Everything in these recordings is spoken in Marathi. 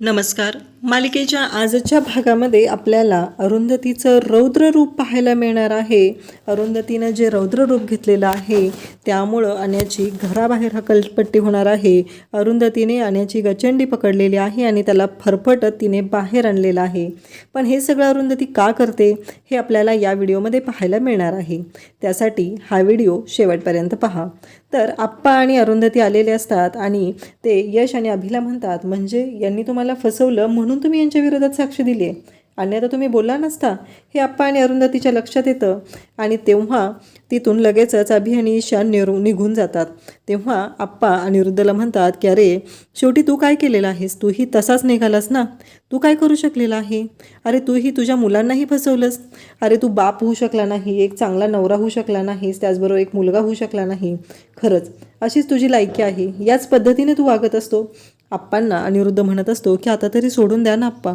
नमस्कार. मालिकेच्या आजच्या भागामध्ये आपल्याला अरुंधतीचं रौद्र रूप पाहायला मिळणार आहे. अरुंधतीनं जे रौद्र रूप घेतलेलं आहे त्यामुळं अन्याची घराबाहेर हकलपट्टी होणार आहे. अरुंधतीने अन्याची गचंडी पकडलेली आहे आणि त्याला फरफटत तिने बाहेर आणलेलं आहे. पण हे सगळं अरुंधती का करते हे आपल्याला या व्हिडिओमध्ये पाहायला मिळणार आहे. त्यासाठी हा व्हिडिओ शेवटपर्यंत पहा. तर आप्पा आणि अरुंधती आलेले असतात आणि ते यश आणि अभिला म्हणतात, म्हणजे यांनी तुम्हाला फसवलं म्हणून तुम्ही यांच्या विरोधात साक्ष दिली आहे, अन्यथा तुम्ही बोलला नसता. हे आप्पा आणि अरुंधतीच्या लक्षात येतं आणि तेव्हा तिथून लगेचच अभि आणि ईशा निघून जातात. तेव्हा आप्पा अनिरुद्धला म्हणतात की अरे शेवटी तू काय केलेलं आहेस, तूही तसाच निघालास ना, तू काय करू शकलेला आहे, अरे तूही तुझ्या मुलांनाही फसवलंस, अरे तू बाप होऊ शकला नाही, एक चांगला नवरा होऊ शकला नाहीस, त्याचबरोबर एक मुलगा होऊ शकला नाही, खरंच अशीच तुझी लायकी आहे, याच पद्धतीने तू वागत असतो. आप्पांना अनिरुद्ध म्हणत असतो की आता तरी सोडून द्या ना आप्पा,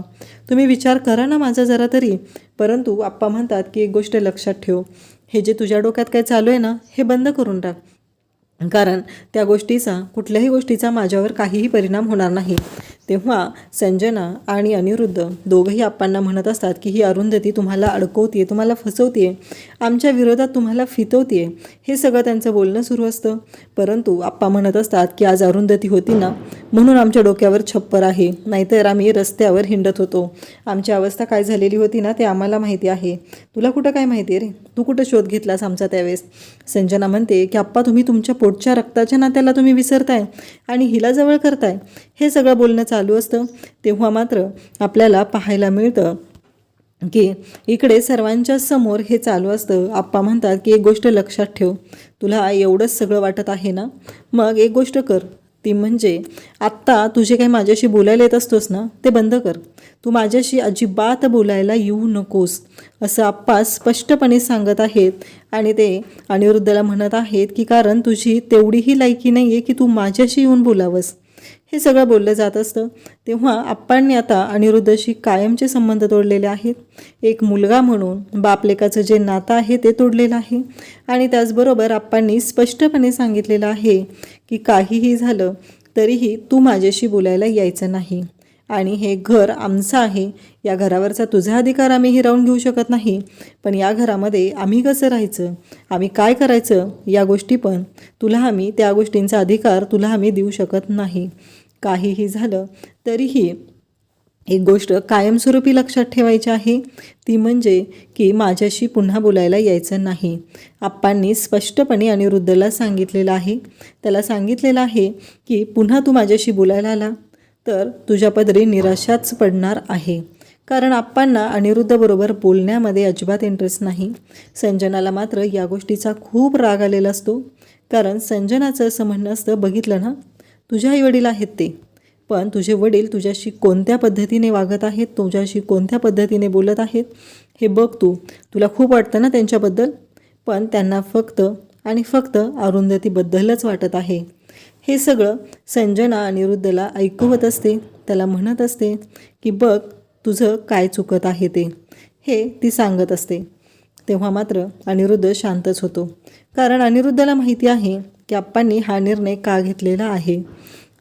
तुम्ही विचार करा ना माझा जरा तरी. परंतु आप्पा म्हणतात की एक गोष्ट लक्षात ठेव, हे जे तुझ्या डोक्यात काय चालू आहे ना हे बंद करून टाक, कारण त्या गोष्टीचा कुठल्याही गोष्टीचा माझ्यावर काहीही परिणाम होणार नाही. तेव्हा संजना आणि अनिरुद्ध दोघंही आप्पांना म्हणत असतात की ही अरुंधती तुम्हाला अडकवते, तुम्हाला फसवते, आमच्या विरोधात तुम्हाला फितवते. हे सगळं त्यांचं बोलणं सुरू असतं. परंतु आप्पा म्हणत असतात की आज अरुंधती होती ना म्हणून आमच्या डोक्यावर छप्पर आहे, नाहीतर आम्ही रस्त्यावर हिंडत होतो. आमची अवस्था काय झालेली होती ना ते आम्हाला माहिती आहे, तुला कुठं काय माहिती आहे रे, तू कुठं शोध घेतलास आमचा त्यावेळेस. संजना म्हणते की आप्पा तुम्ही तुमच्या पोटच्या रक्ताच्या नात्याला तुम्ही विसरताय आणि हिला जवळ करताय. हे सगळं बोलणं चालू असतं. तेव्हा मात्र आपल्याला पाहायला मिळतं की इकडे सर्वांच्या समोर हे चालू असतं. आप्पा म्हणतात की एक गोष्ट लक्षात ठेव, तुला एवढंच सगळं वाटत आहे ना, मग एक गोष्ट कर, ती म्हणजे आत्ता तुझे काही माझ्याशी बोलायला येत असतोस ना ते बंद कर, तू माझ्याशी अजिबात बोलायला येऊ नकोस, असं आप्पा स्पष्टपणे सांगत आहेत. आणि ते अनिरुद्धला म्हणत आहेत की कारण तुझी तेवढीही लायकी नाही आहे की तू माझ्याशी येऊन बोलावंस. हे सगळं बोललं जात असतं. तेव्हा आप्पांनी आता अनिरुद्धशी कायमचे संबंध तोडलेले आहेत. एक मुलगा म्हणून बापलेकाचं जे नातं आहे ते तोडलेलं आहे. आणि त्याचबरोबर आप्पांनी स्पष्टपणे सांगितलेलं आहे की काहीही झालं तरीही तू माझ्याशी बोलायला यायचं नाही, आणि हे घर आमचं आहे, या घरावरचा तुझा अधिकार आम्ही हिरावून घेऊ शकत नाही, पण या घरामध्ये आम्ही कसं राहायचं, आम्ही काय करायचं, या गोष्टी पण तुला आम्ही, त्या गोष्टींचा अधिकार तुला आम्ही देऊ शकत नाही. काहीही झालं तरीही एक गोष्ट कायमस्वरूपी लक्षात ठेवायची आहे, ती म्हणजे की माझ्याशी पुन्हा बोलायला यायचं नाही. आप्पांनी स्पष्टपणे अनिरुद्धला सांगितलेलं आहे, त्याला सांगितलेलं आहे की पुन्हा तू माझ्याशी बोलायला आला तर तुझ्या पदरी निराशाच पडणार आहे. कारण आप्पांना अनिरुद्धबरोबर बोलण्यामध्ये अजिबात इंटरेस्ट नाही. संजनाला मात्र या गोष्टीचा खूप राग आलेला असतो. कारण संजनाचं असं म्हणणं असतं, बघितलं ना तुझे आईवडील आहेत ते, पण तुझे वडील तुझ्याशी कोणत्या पद्धतीने वागत आहेत, तुझ्याशी कोणत्या पद्धतीने बोलत आहेत हे बघ तू, तुला खूप वाटतं ना त्यांच्याबद्दल, पण त्यांना फक्त आणि फक्त अरुंधतीबद्दलच वाटत आहे. हे सगळं संजना अनिरुद्धला ऐकवत असते, त्याला म्हणत असते की बघ तुझं काय चुकत आहे ते, हे ती सांगत असते. तेव्हा मात्र अनिरुद्ध शांतच होतो, कारण अनिरुद्धला माहिती आहे की आप्पांनी हा निर्णय का घेतलेला आहे.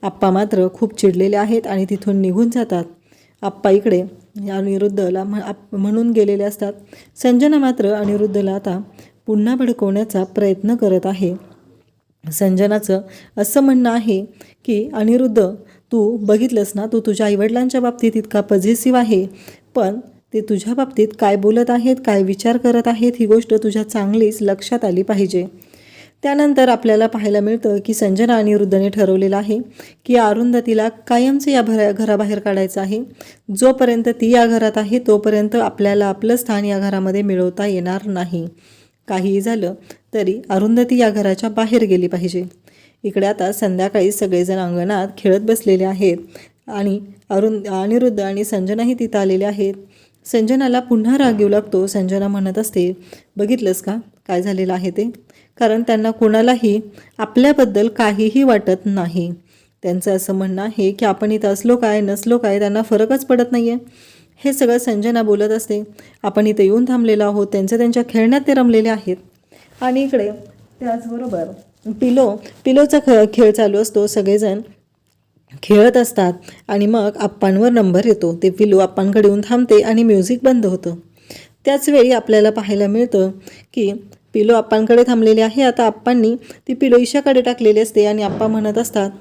आप्पा मात्र खूप चिडलेले आहेत आणि तिथून निघून जातात. आप्पा इकडे अनिरुद्धला म्हणून गेलेले असतात. संजना मात्र अनिरुद्धला आता पुन्हा भडकवण्याचा प्रयत्न करत आहे. संजनाचं असं म्हणणं आहे की अनिरुद्ध तू बघितलंस ना, तू तुझ्या आईवडिलांच्या बाबतीत इतका पॉझिटिव्ह आहे, पण ते तुझ्या बाबतीत काय बोलत आहेत, काय विचार करत आहेत, ही गोष्ट तुझ्या चांगलीच लक्षात आली पाहिजे. त्यानंतर आपल्याला पाहायला मिळतं की संजना आणि अनिरुद्धने ठरवलेलं आहे की अरुंधतीला कायमचं या घराबाहेर काढायचं आहे. जोपर्यंत ती या घरात आहे तोपर्यंत आपल्याला आपलं स्थान या घरामध्ये मिळवता येणार नाही. काहीही झालं तरी अरुंधती या घराच्या बाहेर गेली पाहिजे. इकडे आता संध्याकाळी सगळेजण अंगणात खेळत बसलेले आहेत आणि अनिरुद्ध आणि संजनाही तिथं आलेले आहेत. संजनाला पुन्हा राग येऊ लागतो. संजना म्हणत असते, बघितलंस का काय झालेलं आहे ते, कारण त्यांना कोणालाही आपल्याबद्दल काहीही वाटत नाही. त्यांचं असं म्हणणं आहे की आपण इथं असलो काय नसलो काय त्यांना फरकच पडत नाही आहे. हे सगळं संजना बोलत असते. आपण इथं येऊन थांबलेलो आहोत, त्यांच्या खेळण्यात ते रमलेले आहेत. आणि इकडे त्याचबरोबर पिलोचा खेळ चालू असतो. सगळेजण खेळत असतात आणि मग आप्पांवर नंबर येतो. ते पिलू आप्पांकडे येऊन थांबते आणि म्युझिक बंद होतं. त्याच वेळी आपल्याला पाहायला मिळतं की पिलू आप्पांकडे थांबलेले आहे. आता आप्पांनी ती पिलू ईशाकडे टाकलेली असते आणि आप्पा म्हणत असतात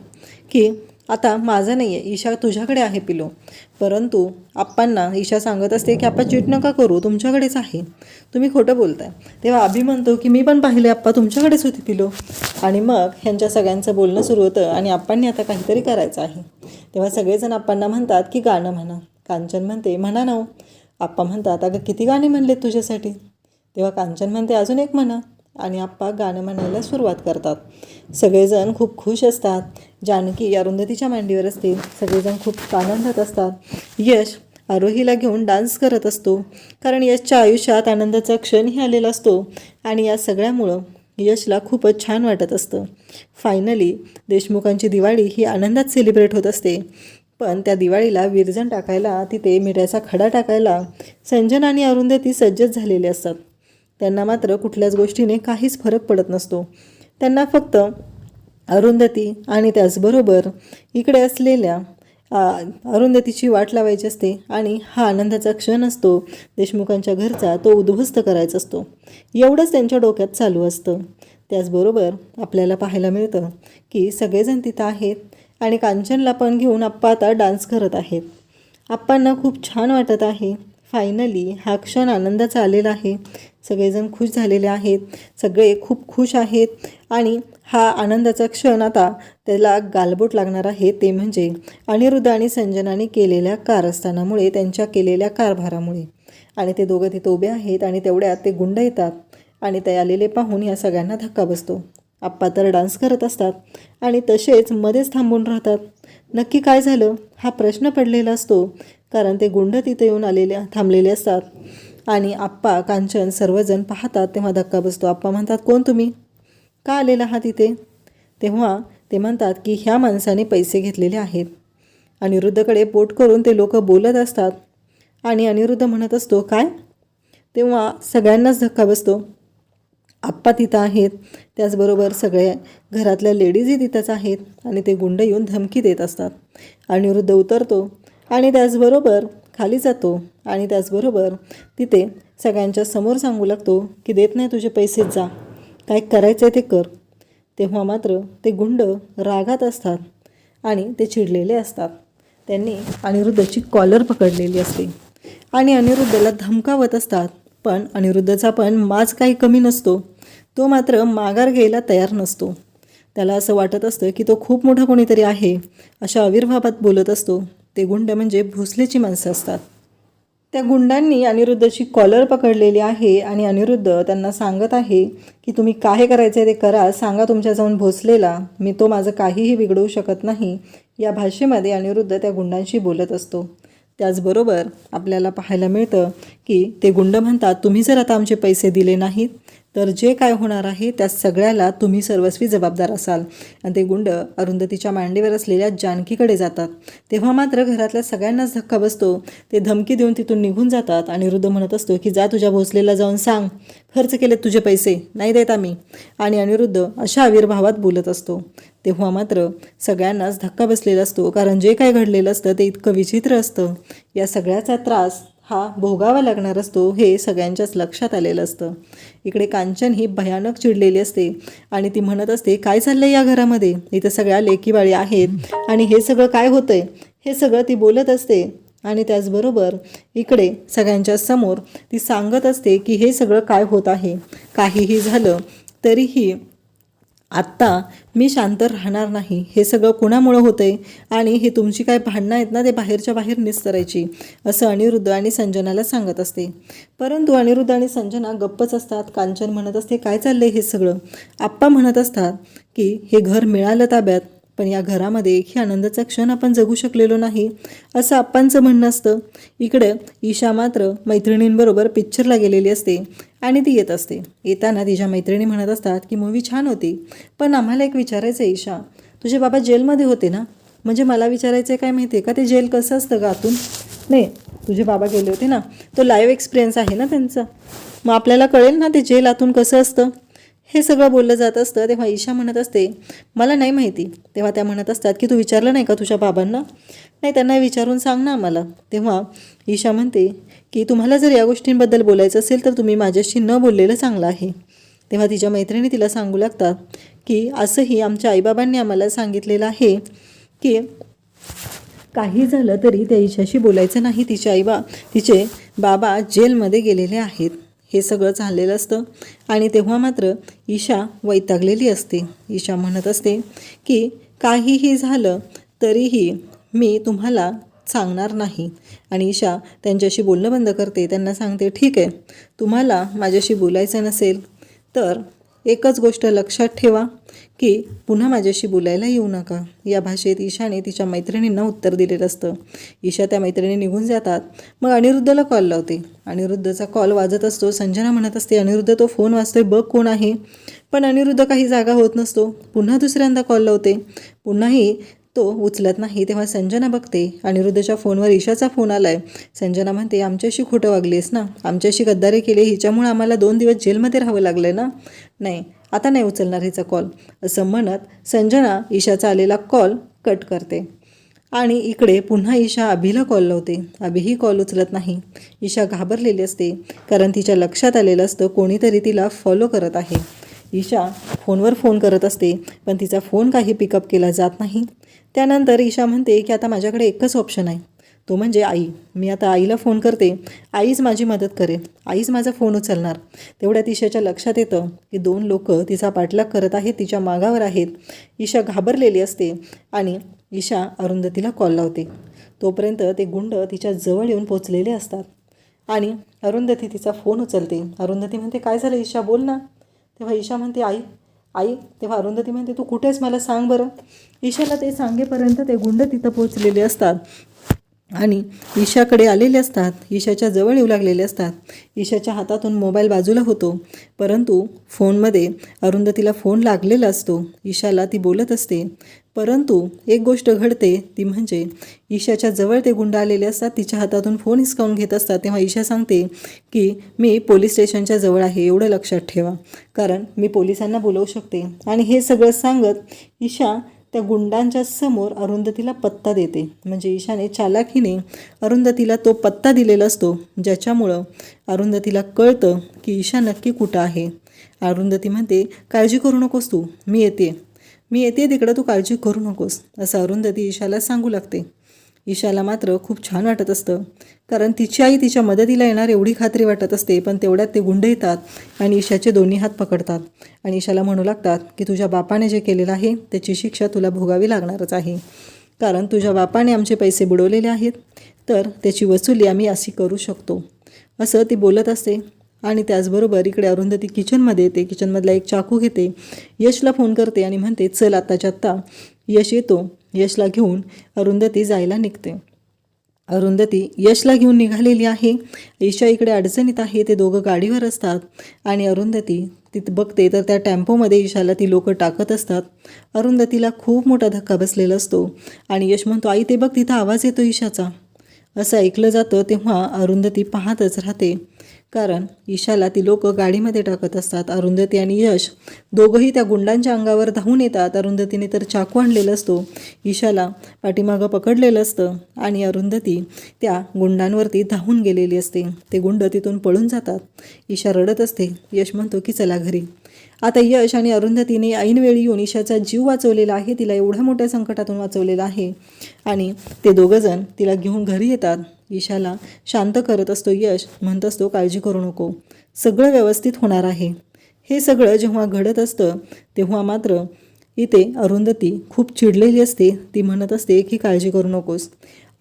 की आता माझं नाही आहे, ईशा तुझ्याकडे आहे पिलू. परंतु आप्पांना ईशा सांगत असते की आप्पा चीट नका करू, तुमच्याकडेच आहे, तुम्ही खोटं बोलताय. तेव्हा अभि म्हणतो की मी पण पाहिले आप्पा, तुमच्याकडेच होती पिलू. आणि मग ह्यांच्या सगळ्यांचं बोलणं सुरू होतं आणि आप्पांनी आता काहीतरी करायचं आहे. तेव्हा सगळेजण आप्पांना म्हणतात की गाणं म्हणा. कांचन म्हणते म्हणा ना. आप्पा म्हणतात अगं किती गाणे म्हणलेत तुझ्यासाठी. तेव्हा कांचन म्हणते अजून एक म्हणा. आणि आप्पा गाणं म्हणायला सुरुवात करतात. सगळेजण खूप खुश असतात. जानकी अरुंधतीच्या मांडीवर असते. सगळेजण खूप आनंदात असतात. यश आरोहीला घेऊन डान्स करत असतो, कारण यशच्या आयुष्यात आनंदाचा क्षणही आलेला असतो आणि या सगळ्यामुळं यशला खूपच छान वाटत असतं. फायनली देशमुखांची दिवाळी ही आनंदात सेलिब्रेट होत असते. पण त्या दिवाळीला विरजण टाकायला, तिथे मिठाचा खडा टाकायला संजना आणि अरुंधती सज्जच झालेले असतात. त्यांना मात्र कुठल्याच गोष्टीने काहीच फरक पडत नसतो. त्यांना फक्त अरुंधती आणि त्याचबरोबर इकडे असलेल्या अरुंधतीची वाट लावायची असते आणि हा आनंदाचा क्षण असतो देशमुखांच्या घरचा, तो उद्ध्वस्त करायचा असतो. एवढंच त्यांच्या डोक्यात चालू असतं. त्याचबरोबर आपल्याला पाहायला मिळतं की सगळेजण तिथं आहेत आणि कांचनला पण घेऊन आप्पा आता डान्स करत आहेत. आप्पांना खूप छान वाटत आहे. फायनली हा क्षण आनंदाचा आलेला आहे. सगळेजण खुश झालेले आहेत. सगळे खूप खुश आहेत आणि हा आनंदाचा क्षण आता त्याला गालबोट लागणार आहे. ते म्हणजे अनिरुद्ध आणि संजनाने केलेल्या कारस्थानामुळे, त्यांच्या केलेल्या कारभारामुळे. आणि ते दोघं तिथं उभे आहेत आणि तेवढ्यात ते गुंड येतात आणि ते आलेले पाहून या सगळ्यांना धक्का बसतो. आप्पा तर डान्स करत असतात आणि तसेच मध्येच थांबून राहतात. नक्की काय झालं हा प्रश्न पडलेला असतो, कारण ते गुंड तिथे येऊन थांबलेले असतात आणि आप्पा, कांचन सर्वजण पाहतात. तेव्हा धक्का बसतो. आप्पा म्हणतात कोण तुम्ही, का आलेला आहात इथे. तेव्हा ते म्हणतात की ह्या माणसाने पैसे घेतलेले आहेत. अनिरुद्धकडे बोट करून ते लोक बोलत असतात आणि अनिरुद्ध म्हणत असतो काय. तेव्हा सगळ्यांनाच धक्का बसतो. आप्पा तिथं आहेत, त्याचबरोबर सगळ्या घरातल्या लेडीजही तिथंच आहेत आणि ते गुंड येऊन धमकी देत असतात. अनिरुद्ध उतरतो आणि त्याचबरोबर खाली जातो आणि त्याचबरोबर तिथे सगळ्यांच्या समोर सांगू लागतो की देत नाही तुझे पैसे, जा, काय करायचं आहे ते कर. तेव्हा मात्र ते गुंड रागात असतात आणि ते चिडलेले असतात. त्यांनी अनिरुद्धची कॉलर पकडलेली असते आणि अनिरुद्धला धमकावत असतात. पण अनिरुद्धचा पण माज काही कमी नसतो. तो मात्र माघार घ्यायला तयार नसतो. त्याला असं वाटत असतं की तो खूप मोठा कोणीतरी आहे, अशा आविर्भावात बोलत असतो. ते गुंड म्हणजे भोसलेची माणसं असतात. त्या गुंडांनी अनिरुद्धची कॉलर पकडलेली आहे आणि अनिरुद्ध त्यांना सांगत आहे की तुम्ही काय करायचं आहे ते करा, सांगा तुमच्या जाऊन भोसलेला, मी तो माझं काहीही बिघडवू शकत नाही. या भाषेमध्ये अनिरुद्ध त्या गुंडांशी बोलत असतो. त्याचबरोबर आपल्याला पाहायला मिळतं की ते गुंड म्हणतात तुम्ही जर आता आमचे पैसे दिले नाहीत तर जे काय होणार आहे त्या सगळ्याला तुम्ही सर्वस्वी जबाबदार असाल. आणि ते गुंड अरुंधतीच्या मांडीवर असलेल्या जानकीकडे जातात. तेव्हा मात्र घरातल्या सगळ्यांनाच धक्का बसतो. ते धमकी देऊन तिथून निघून जातात. अनिरुद्ध म्हणत असतो की जा तुझ्या भोसलेला जाऊन सांग खर्च केलेत तुझे पैसे, नाही देत आम्ही. आणि अनिरुद्ध अशा आविर्भावात बोलत असतो. तेव्हा मात्र सगळ्यांनाच धक्का बसलेला असतो, कारण जे काय घडलेलं असतं ते इतकं विचित्र असतं. या सगळ्याचा त्रास हा भोगावा लागणार असतो हे सगळ्यांच्याच लक्षात आलेलं असतं. इकडे कांचन ही भयानक चिडलेली असते आणि ती म्हणत असते काय चाललंय या घरामध्ये, इथं सगळ्या लेकीबाळी आहेत आणि हे सगळं काय होतंय, हे सगळं ती बोलत असते. आणि त्याचबरोबर इकडे सगळ्यांच्या समोर ती सांगत असते की हे सगळं काय होत आहे. काहीही झालं तरीही आत्ता मी शांत राहणार नाही. हे सगळं कुणामुळं होतं आहे आणि हे तुमची काय भांडणं आहेत ना ते बाहेरच्या बाहेर निस्तरायची, असं अनिरुद्ध आणि संजनाला सांगत असते. परंतु अनिरुद्ध आणि संजना गप्पच असतात. कांचन म्हणत असते काय चाललंय हे सगळं. आप्पा म्हणत असतात की हे घर मिळालं ताब्यात, पण या घरामध्ये एकही आनंदाचा क्षण आपण जगू शकलेलो नाही, असं आप्पांचं म्हणणं असतं. इकडं ईशा मात्र मैत्रिणींबरोबर पिक्चरला गेलेली असते आणि ती येत असते. येताना तिच्या मैत्रिणी म्हणत असतात की मूवी छान होती, पण आम्हाला एक विचारायचं आहे ईशा, तुझे बाबा जेलमध्ये होते ना, म्हणजे मला विचारायचं आहे काय माहिती आहे का ते जेल कसं असतं का आतून. नाही, तुझे बाबा गेले होते ना, तो लाईव्ह एक्सपिरियन्स आहे ना त्यांचा, मग आपल्याला कळेल ना ते जेल आतून कसं असतं. हे सगळं बोललं जात असतं तेव्हा ईशा म्हणत असते, मला नाही माहिती. तेव्हा त्या म्हणत असतात की तू विचारलं नाही का तुझ्या बाबांना? नाही, त्यांना विचारून सांग ना आम्हाला. तेव्हा ईशा म्हणते की तुम्हाला जर या गोष्टींबद्दल बोलायचं असेल तर तुम्ही माझ्याशी न बोललेलं चांगलं आहे. तेव्हा तिच्या मैत्रिणी तिला सांगू लागतात की असंही आमच्या आईबाबांनी आम्हाला सांगितलेलं आहे की काही झालं तरी त्या ईशाशी बोलायचं नाही. तिचे बाबा जेलमध्ये गेलेले आहेत. हे सगळं चाललेलं असतं आणि तेव्हा मात्र ईशा वैतागलेली असते. ईशा म्हणत असते की काहीही झालं तरीही मी तुम्हाला सांगणार नाही. आणि ईशा त्यांच्याशी बोलणं बंद करते. त्यांना सांगते, ठीक आहे, तुम्हाला माझ्याशी बोलायचं नसेल तर एकच गोष्ट लक्षात ठेवा की पुन्हा माझ्याशी बोलायला येऊ नका. या भाषेत ईशाने तिच्या मैत्रिणींना उत्तर दिलेलं असतं. ईशा त्या मैत्रिणी निघून जातात. मग अनिरुद्धला कॉल लावते. अनिरुद्धचा कॉल वाजत असतो. संजना म्हणत असते, अनिरुद्ध तो फोन वाजतोय, बघ कोण आहे. पण अनिरुद्ध काही जागा होत नसतो. पुन्हा दुसऱ्यांदा कॉल लावते. पुन्हाही तो उचलत नाही. तेव्हा संजना बघते अनिरुद्धच्या फोनवर ईशाचा फोन आलाय. संजना म्हणते, आमच्याशी खोटं वागलीस ना, आमच्याशी गद्दारी केली, हिच्यामुळे आम्हाला 2 दिवस जेलमध्ये राहावं लागलं ना. नाही, आता नाही उचलणार हिचा कॉल, असं म्हणत संजना ईशाचा आलेला कॉल कट करते. आणि इकडे पुन्हा ईशा अभिला कॉल लावते. अभिही कॉल उचलत नाही. ईशा घाबरलेली असते कारण तिच्या लक्षात आलेलं असतं कोणीतरी तिला फॉलो करत आहे. ईशा फोनवर फोन करत असते पण तिचा फोन काही पिकअप केला जात नाही. त्यानंतर ईशा म्हणते की आता माझ्याकडे एकच ऑप्शन आहे, तो म्हणजे आई. मी आता आईला फोन करते, आईच माझी मदत करेल, आईच माझा फोन उचलणार. तेवढ्यात ईशाच्या लक्षात येतं की 2 लोक तिचा पाठलाग करत आहेत, तिच्या मागावर आहेत. ईशा घाबरलेली असते आणि ईशा अरुंधतीला कॉल लावते. तोपर्यंत ते गुंड तिच्या जवळ येऊन पोचलेले असतात आणि अरुंधती तिचा फोन उचलते. अरुंधती म्हणते, काय झालं ईशा, बोल ना. तेव्हा ईशा म्हणते, आई आई. तेव्हा अरुंधती म्हणते, तू कुठेस मला सांग बरं. ईशाला ते सांगेपर्यंत ते गुंड तिथं पोचलेले असतात आणि ईशाकडे आलेले असतात. ईशाच्या जवळ येऊ लागलेले असतात. ईशाच्या हातातून मोबाईल बाजूला होतो परंतु फोनमध्ये अरुंधतीला फोन लागलेला असतो. ईशाला ती बोलत असते परंतु एक गोष्ट घडते, ती म्हणजे ईशाच्या जवळ ते गुंड आलेले असतात, तिच्या हातातून फोन हिसकावून घेत असतात. तेव्हा ईशा सांगते की मी पोलीस स्टेशनच्या जवळ आहे, एवढं लक्षात ठेवा, कारण मी पोलिसांना बोलवू शकते. आणि हे सगळं सांगत ईशा त्या गुंडांच्या समोर अरुंधतीला पत्ता देते. म्हणजे ईशाने चालाखीने अरुंधतीला तो पत्ता दिलेला असतो ज्याच्यामुळं अरुंधतीला कळतं की ईशा नक्की कुठं आहे. अरुंधती म्हणते, काळजी करू नकोस तू, मी येते तिकडं, तू काळजी करू नकोस, असं अरुंधती ईशाला सांगू लागते. ईशाला मात्र खूप छान वाटत असतं कारण तिची आई तिच्या मदतीला येणार एवढी खात्री वाटत असते. पण तेवढ्यात ते गुंड येतात आणि ईशाचे दोन्ही हात पकडतात आणि ईशाला म्हणू लागतात की तुझ्या बापाने जे केलेलं आहे त्याची शिक्षा तुला भोगावी लागणारच आहे, कारण तुझ्या बापाने आमचे पैसे बुडवलेले आहेत तर त्याची वसुली आम्ही अशी करू शकतो, असं ती बोलत असते. आणि त्याचबरोबर इकडे अरुंधती किचनमध्ये येते. किचनमधला एक चाकू घेते, यशला फोन करते आणि म्हणते, चल आत्ताच्या आत्ता. यश येतो. यशला घेऊन अरुंधती जायला निघते. अरुंधती यशला घेऊन निघालेली आहे. ईशा इकडे अडचणीत आहे. ते दोघं गाडीवर असतात आणि अरुंधती तिथं बघते तर त्या टेम्पोमध्ये ईशाला ती लोक टाकत असतात. अरुंधतीला खूप मोठा धक्का बसलेला असतो आणि यश म्हणतो, आई ते बघ तिथं आवाज येतो ईशाचा, असं ऐकलं जातं. तेव्हा अरुंधती पाहतच राहते कारण ईशाला ती लोक गाडीमध्ये टाकत असतात. अरुंधती आणि यश दोघंही त्या गुंडांच्या अंगावर धावून येतात. अरुंधतीने तर चाकू आणलेला असतो, ईशाला पाठीमागं पकडलेलं असतं आणि अरुंधती त्या गुंडांवरती धावून गेलेली असते. ते गुंड तिथून पळून जातात. ईशा रडत असते. यश म्हणतो की चला घरी. आता यश आणि अरुंधतीने ऐनवेळी येऊन ईशाचा जीव वाचवलेला आहे, तिला एवढ्या मोठ्या संकटातून वाचवलेला आहे आणि ते दोघंजण तिला घेऊन घरी येतात. ईशाला शांत करत असतो यश. म्हणत असतो, काळजी करू नको, सगळं व्यवस्थित होणार आहे. हे सगळं जेव्हा घडत असतं तेव्हा मात्र इथे अरुंधती खूप चिडलेली असते. ती म्हणत असते की काळजी करू नकोस,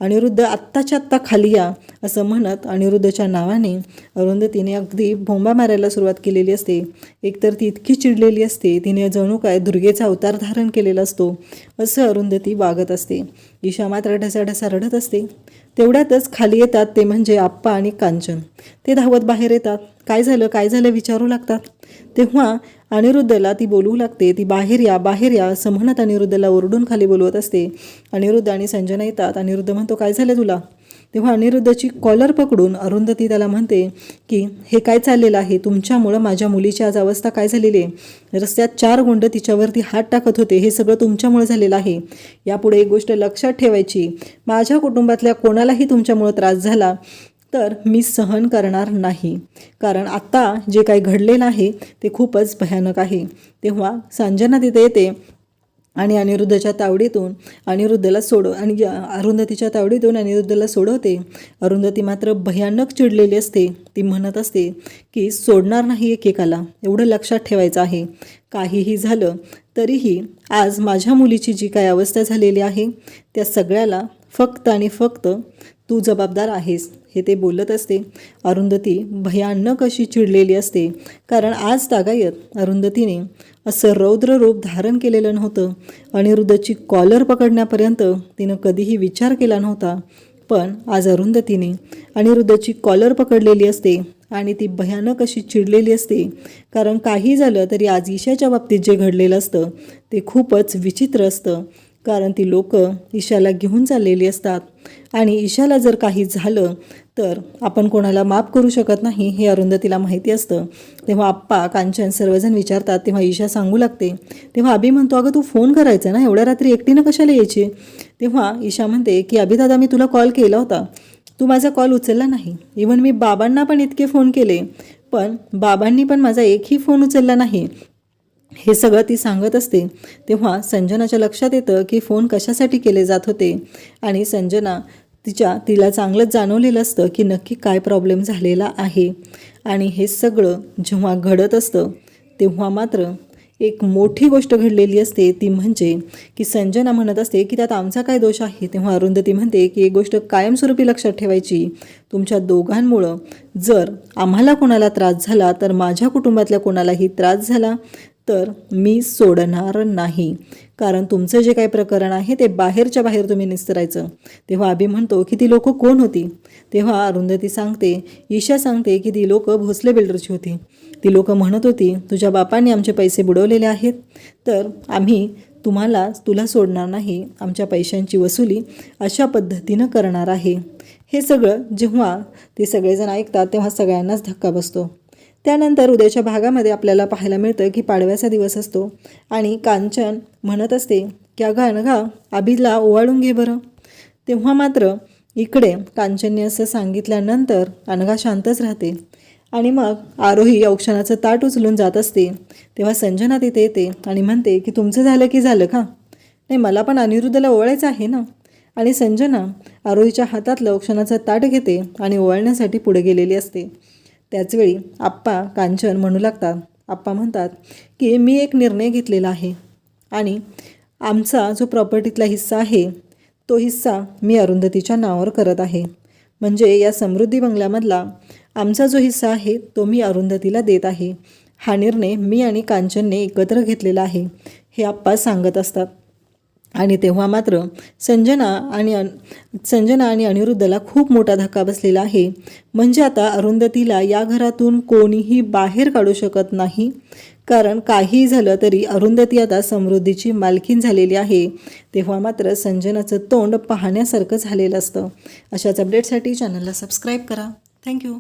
अनिरुद्ध आत्ताच्या आत्ता खाली या, असं म्हणत अनिरुद्धच्या नावाने अरुंधतीने अगदी बोंबा मारायला सुरुवात केलेली असते. एकतर ती इतकी चिडलेली असते, तिने जणू काय दुर्गेचा अवतार धारण केलेला असतो असं अरुंधती वागत असते. ईशा मात्र ढसाढसा रडत असते. तेवढ्यातच खाली येतात ते म्हणजे आप्पा आणि कांचन. ते धावत बाहेर येतात. काय झालं विचारू लागतात. तेव्हा अनिरुद्धला ती बोलवू लागते, ती बाहेर या असं म्हणत अनिरुद्धला ओरडून खाली बोलवत असते. अनिरुद्ध आणि संजना येतात. अनिरुद्ध म्हणतो, काय झालं तुला. तेव्हा अनिरुद्धची कॉलर पकडून अरुंधती त्याला म्हणते की हे काय चाललेलं आहे, तुमच्यामुळं माझ्या मुलीची आज अवस्था काय झालेली आहे, रस्त्यात 4 गुंड तिच्यावरती हात टाकत होते, हे सगळं तुमच्यामुळे झालेलं आहे. यापुढे एक गोष्ट लक्षात ठेवायची, माझ्या कुटुंबातल्या कोणालाही तुमच्यामुळं त्रास झाला तर मी सहन करणार नाही, कारण आता जे काही घडलेलं आहे ते खूपच भयानक आहे. तेव्हा संजना तिथे येते आणि अनिरुद्धच्या तावडीतून अरुंधतीच्या तावडीतून अनिरुद्धला सोडवते. अरुंधती मात्र भयानक चिडलेली असते. ती म्हणत असते की सोडणार नाही एकेकाला, एवढं लक्षात ठेवायचं आहे. काहीही झालं तरीही आज माझ्या मुलीची जी काय अवस्था झालेली आहे त्या सगळ्याला फक्त आणि फक्त तू जबाबदार आहेस, हे ते बोलत असते. अरुंधती भयानक अशी चिडलेली असते, कारण आज तागायत अरुंधतीने असं रौद्र रूप धारण केलेलं नव्हतं. अनिरुद्धची कॉलर पकडण्यापर्यंत तिनं कधीही विचार केला नव्हता, पण आज अरुंधतीने अनिरुद्धची कॉलर पकडलेली असते आणि ती भयानक अशी चिडलेली असते. कारण काही झालं तरी आज ईशाच्या बाबतीत जे घडलेलं असतं ते खूपच विचित्र असतं, कारण ती लोक ईशाला घेऊन चाललेली असतात आणि ईशाला जर काही झालं तर आपण कोणाला माफ करू शकत नाही हे अरुंधतीला माहिती असतं. तेव्हा आप्पा, कांचन सर्वजण विचारतात, तेव्हा ईशा सांगू लागते. तेव्हा अभि म्हणतो, अगं तू फोन करायचा ना, एवढ्या रात्री एकटीनं कशाला यायची. तेव्हा ईशा म्हणते की अभि दादा, मी तुला कॉल केला होता, तू माझा कॉल उचलला नाही. इव्हन मी बाबांना पण इतके फोन केले, पण बाबांनी पण माझा एकही फोन उचलला नाही. हे सगळं ती सांगत असते. तेव्हा संजनाच्या लक्षात येतं की फोन कशासाठी केले जात होते आणि संजना तिला चांगलंच जाणवलेलं असतं की नक्की काय प्रॉब्लेम झालेला आहे. आणि हे सगळं जेव्हा घडत असतं तेव्हा मात्र एक मोठी गोष्ट घडलेली असते, ती म्हणजे की संजना म्हणत असते की त्यात आमचा काय दोष आहे. तेव्हा अरुंधती म्हणते की एक गोष्ट कायमस्वरूपी लक्षात ठेवायची, तुमच्या दोघांमुळं जर आम्हाला कोणाला त्रास झाला तर माझ्या कुटुंबातल्या कोणालाही त्रास झाला तर मी सोडणार नाही, कारण तुमचं जे काही प्रकरण आहे ते बाहेरच्या बाहेर तुम्ही निस्तरायचं. तेव्हा अभि म्हणतो की ती लोक कोण होती. तेव्हा अरुंधती सांगते, ईशा सांगते की ती लोक भोसले बिल्डरची होती. ती लोक म्हणत होती तुझ्या बापांनी आमचे पैसे बुडवलेले आहेत तर आम्ही तुला सोडणार नाही, आमच्या पैशांची वसुली अशा पद्धतीनं करणार आहे. हे सगळं जेव्हा ते सगळेजण ऐकतात तेव्हा सगळ्यांनाच धक्का बसतो. त्यानंतर उद्याच्या भागामध्ये आपल्याला पाहायला मिळतं की पाडव्याचा दिवस असतो आणि कांचन म्हणत असते की अगं अनघा, अभिला ओवाळून घे बरं. तेव्हा मात्र इकडे कांचनने असं सांगितल्यानंतर अनघा शांतच राहते आणि मग आरोही औक्षणाचं ताट उचलून जात असते. तेव्हा संजना तिथे येते आणि म्हणते की तुमचं झालं की झालं का, नाही मला पण अनिरुद्धला ओवाळायचं आहे ना. आणि संजना आरोहीच्या हातातलं औक्षणाचं ताट घेते आणि ओवाळण्यासाठी पुढे गेलेली असते. त्याचवेळी आप्पा कांचन म्हणू लागतात. आप्पा म्हणतात की मी एक निर्णय घेतलेला आहे आणि आमचा जो प्रॉपर्टीतला हिस्सा आहे तो हिस्सा मी अरुंधतीच्या नावावर करत आहे. म्हणजे या समृद्धी बंगल्यामधला आमचा जो हिस्सा आहे तो मी अरुंधतीला देत आहे. हा निर्णय मी आणि कांचनने एकत्र घेतलेला आहे, हे आप्पा सांगत असतात. आणि तेव्हा मात्र संजना आणि अनिरुद्धला खूप मोठा धक्का बसलेला आहे. म्हणजे आता अरुंधतीला या घरातून कोणीही बाहेर काढू शकत नाही, कारण काही झालं तरी अरुंधती आता समृद्धीची मालकीण झालेली आहे. तेव्हा मात्र संजनाचं तोंड पाहण्यासारखं झालेलं असतं. अशाच अपडेटसाठी चॅनलला सबस्क्राईब करा. थँक्यू.